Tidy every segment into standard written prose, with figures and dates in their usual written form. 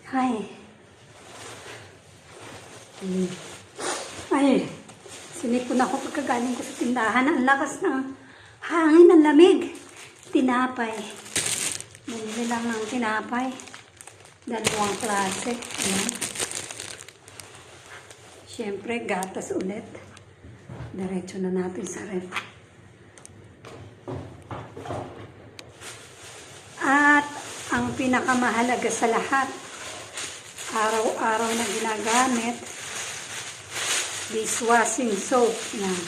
Ay. Ay. Sinipon ako pagkagaling ko sa tindahan. Ang lakas ng hangin, ang lamig. Tinapay. Bumili lang ng tinapay. Dalawang klase. Ayan. Siyempre, gatas ulit. Diretso na natin sa ref. At ang pinakamahalaga sa lahat, araw-araw na ginagamit, dishwashing soap. Yan.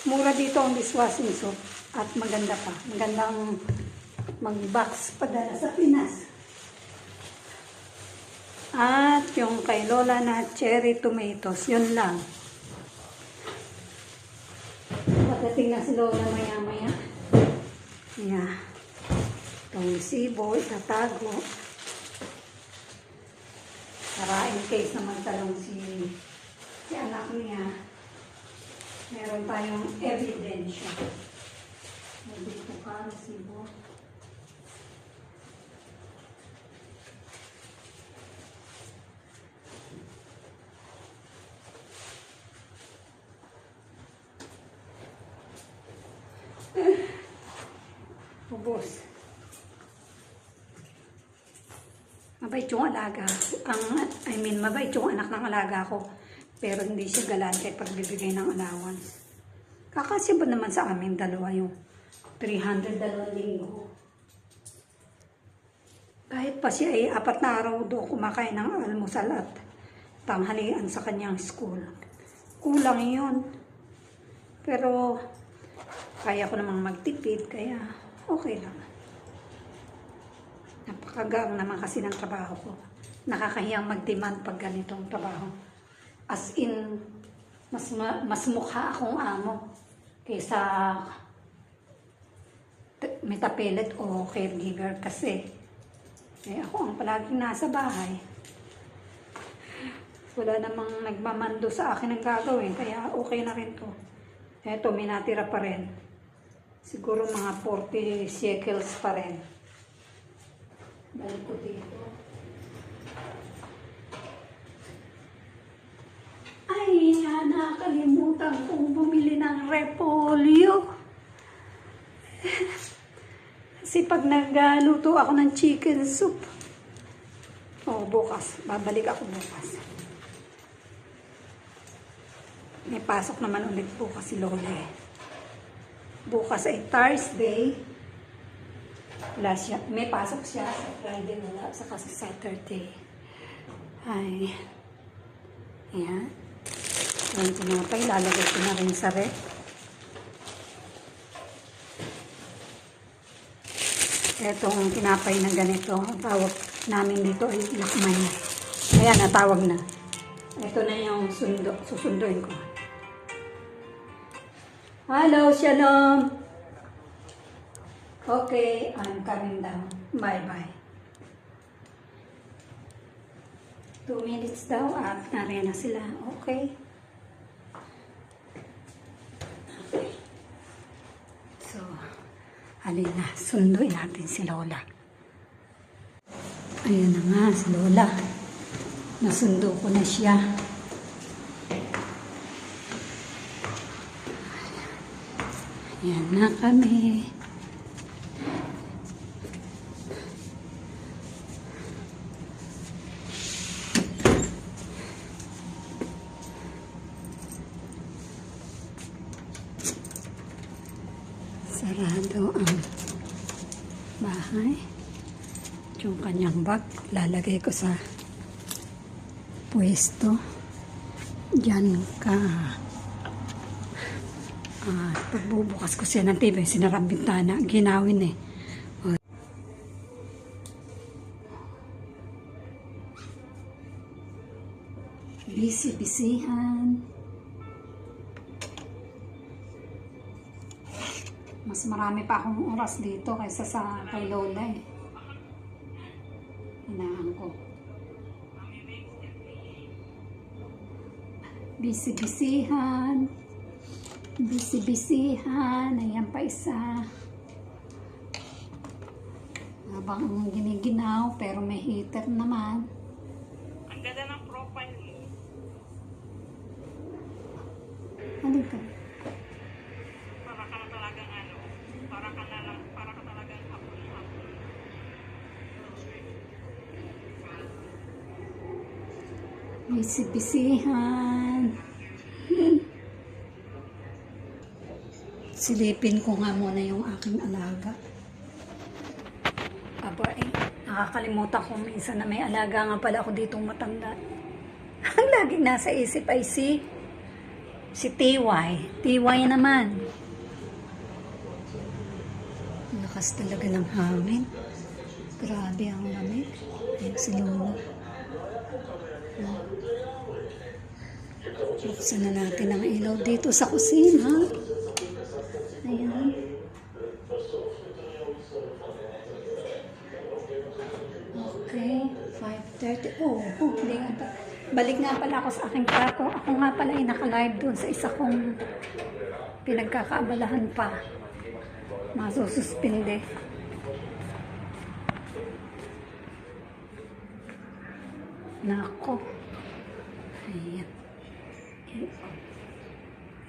Mura dito ang dishwashing soap. At maganda pa. Magandang mag-box padala sa Pinas. At yung kay Lola na cherry tomatoes. Yun lang. Pagdating na si Lola maya-maya. Yeah. Itong sibo, itatago. Para in case na magtalong si anak niya, meron tayong ebidensya. Dito ka, sibo. Ubos. Mabait yung alaga. Mabait yung anak ng alaga ko. Pero hindi siya galante pagbibigay ng allowance. Kakasya ba naman sa amin dalawa yung 300 linggo? Kahit pa siya ay 4 na araw doon kumakain ng almusal at tanghalian sa kanyang school. Kulang yun. Pero kaya ko namang magtipid kaya okay lang. Napakagaang naman kasi ng trabaho ko. Nakakahiyang mag-demand pag ganitong trabaho. As in, mas mukha akong amo kaysa metapelet o caregiver kasi ako ang palaging nasa bahay. Wala namang nagmamando sa akin ang gagawin kaya okay na rin to. Eto, may natira pa rin. Siguro mga 40 shekels pa rin. Balik ko dito. Ay, nakalimutan kong bumili ng repolyo. Kasi pag nagluto ako ng chicken soup, bukas. Babalik ako bukas. May pasok naman ulit bukas si Lola. Bukas ay Thursday. Wala siya. May pasok siya sa Friday, wala. Saka sa Saturday. Ay. Ayan. Ayan, tinapay. Lalagay ko na rin sa ref. Etong tinapay na ganito. Ang tawag namin dito ay lakmay. Ayan, natawag na. Ito na yung susunduin ko. Hello, Shalom. Okay, I'm coming down. Bye-bye. 2 minutes daw at nariyan na sila. Okay. So, halin na. Sunduin natin si Lola. Ayan na nga si Lola. Nasundo ko na siya. Ayan na kami. Sarado ang bahay. Yung kanyang bag, lalagay ko sa pwesto. Diyan ka. Pagbubukas ko siya ng TV, sinarang bintana, ginawin eh. Busy-busyhan. Mas marami pa akong oras dito kaysa sa kay Lola eh. Hinaan ko. Busy-busyhan. Busy-busyhan. Ayan pa isa. habang giniginaw, pero may heater naman. Ang ganda ng profile mo. Halika. Para ka na talagang ano, para ka talagang hapon-hapon. Bisi-bisihan. Silipin ko nga muna yung aking alaga. Aba nakakalimutan ko minsan na may alaga nga pala ako ditong matanda. Ang laging nasa isip ay si TY. TY naman. Lakas talaga ng hangin. Grabe ang lamig. Ayan si Lola. Buksan na natin ang ilaw dito sa kusina. Ayan. Okay, 5:30. Hindi nga pa. Balik nga pala ako sa aking kwarto. Ako nga pala ay naka-live doon sa isa kong pinagkakaabalahan pa. Masususpinde. Nako. Ayan.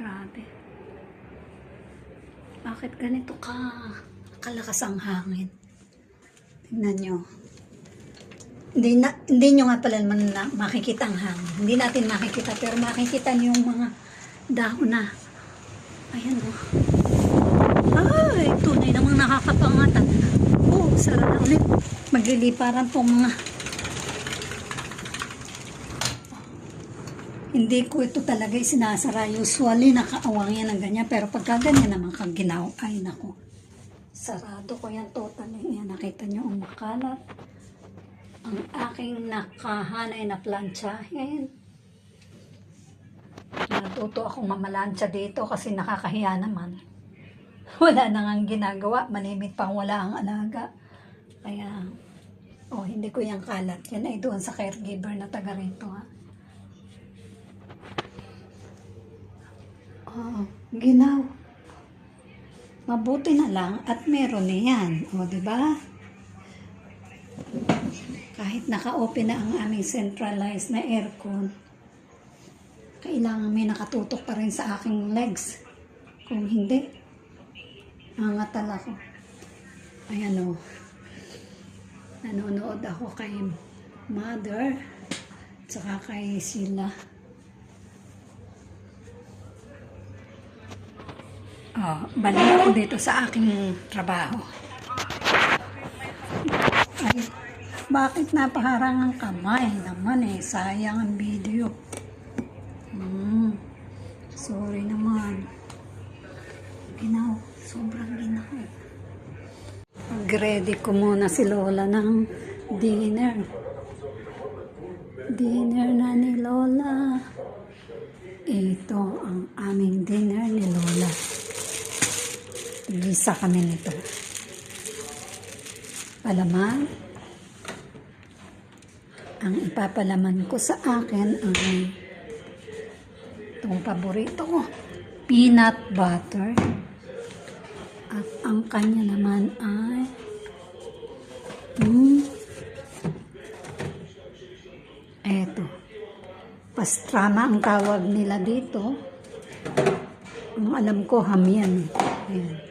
Grabe. Bakit ganito kalakas ang hangin? Tingnan nyo. Hindi nyo nga pala naman makikita ang hangin. Hindi natin makikita, pero makikita nyo yung mga dahon na. Ayan o. Ay, tunay namang nakakapangatan. Sara na ulit. Magliliparan po mga. Hindi ko ito talaga isinasara. Usually, nakaawang yan ng ganyan. Pero pagka ganyan naman kang ginaw, ay nako. Sarado ko yan totally. Yan, nakita nyo ang makalat. Ang aking nakahanay na plancha. Yan. Natuto akong mamalansya dito kasi nakakahiya naman. Wala na nga ginagawa. Malimit pang wala ang alaga. Kaya, hindi ko yung kalat. Yan ay doon sa caregiver na taga rito, ha. Ginaw. Mabuti na lang at meron na yan. Diba? Kahit naka-open na ang aming centralized na aircon, kailangan may nakatutok pa rin sa aking legs. Kung hindi, angatal ako. Ayan o. Nanonood ako kay mother, tsaka kay Sheila. Balik ako dito sa aking trabaho. Ay, bakit napaharang ang kamay naman sayang ang video. Sorry naman. Ginaw, sobrang ginaw. Mag-ready ko muna si Lola ng dinner. Dinner na ni Lola. Ito ang aming dinner ni Lola. Gisa kami nito. Palaman. Ang ipapalaman ko sa akin ay itong paborito ko. Peanut butter. At ang kanya naman ay eto. Pastrama ang tawag nila dito. Ang alam ko, ham yan. Ayan.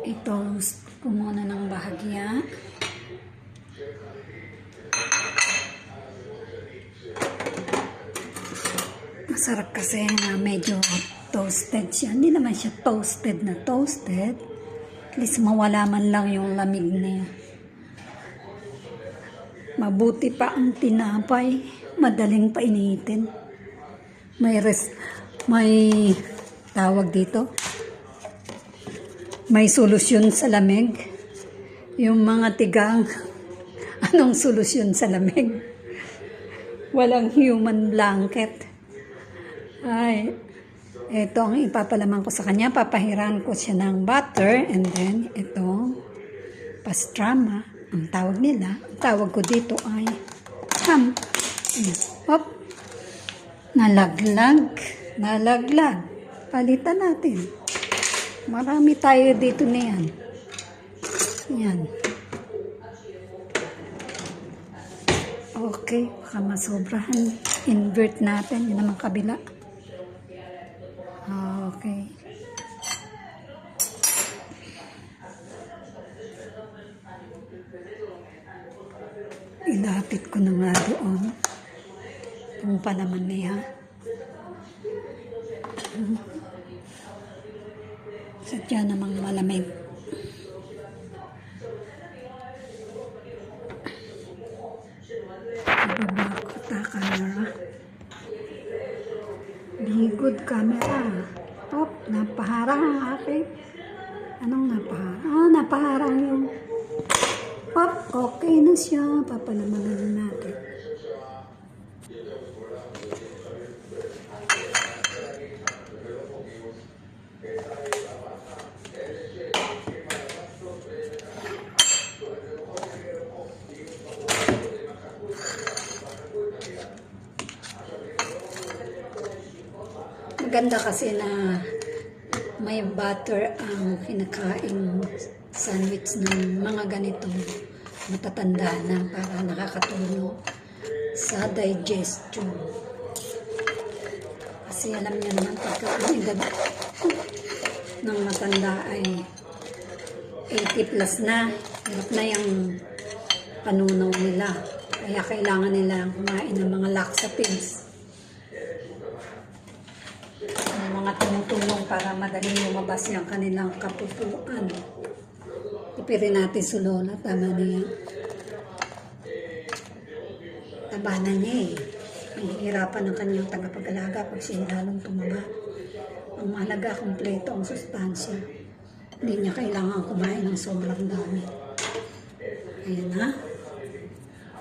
I-toast ko muna ng bahagya. Masarap kasi na medyo toasted siya. Hindi naman siya toasted na toasted. At least mawala man lang yung lamig niya. Mabuti pa ang tinapay. Madaling painitin. May tawag dito. May solusyon sa lamig. Yung mga tigang, anong solusyon sa lamig? Walang human blanket. Ay, ito ang ipapalaman ko sa kanya. Papahiran ko siya ng butter. And then, ito, pastrama. Ang tawag nila. Ang tawag ko dito ay Ayan. Hop. Nalaglag. Nalaglag. Palitan natin. Marami tayo dito na yan. Yan. Okay. Baka masobrahan. Invert natin. Yun naman kabila. Okay. Ilapit ko na nga doon. Kung pa naman niya. Sadya namang malamig. Ibaba ko ta camera. Be good camera. Top, napaharang ang akin. Anong napaharang? Ah, napaharang yung pop, okay na siya. Papalamanan natin. Maganda kasi na may butter ang kinakain sandwich ng mga ganitong matatanda na para nakakatulong sa digestion. Kasi alam niyo naman pagka ang edad ng matanda ay 80 plus na, hirap na yung panunaw nila. Kaya kailangan nila kumain ng mga laxatives. Mga tumutulong para madaling lumabas yung kanilang kapupuan. Ipirin natin si Lola, tama na yan. Taba na niya eh. Nahihirapan ang kanyang tagapag-alaga pag siya lalong tumaba. Ang mahalaga, kompleto ang sustansya. Hindi niya kailangan kumain ng sobrang dami. Ayan na.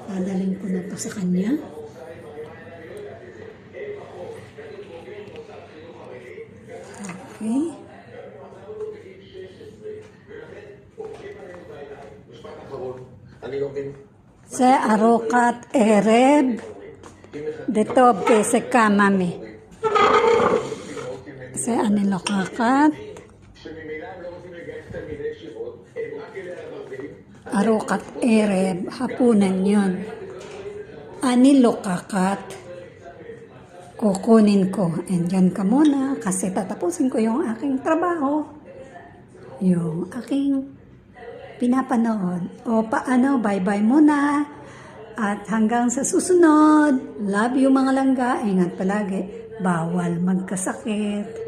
Dadaling ko na to sa kanya. Okay. Se arokat ereb detob ke se kamami. Se anilokakat arokat ereb hapunan yun. Anilokakat kukunin ko. And dyan ka muna kasi tatapusin ko yung aking trabaho. Yung aking pinapanood. O paano, bye-bye muna. At hanggang sa susunod. Love you mga langga. Ingat palagi. Bawal magkasakit.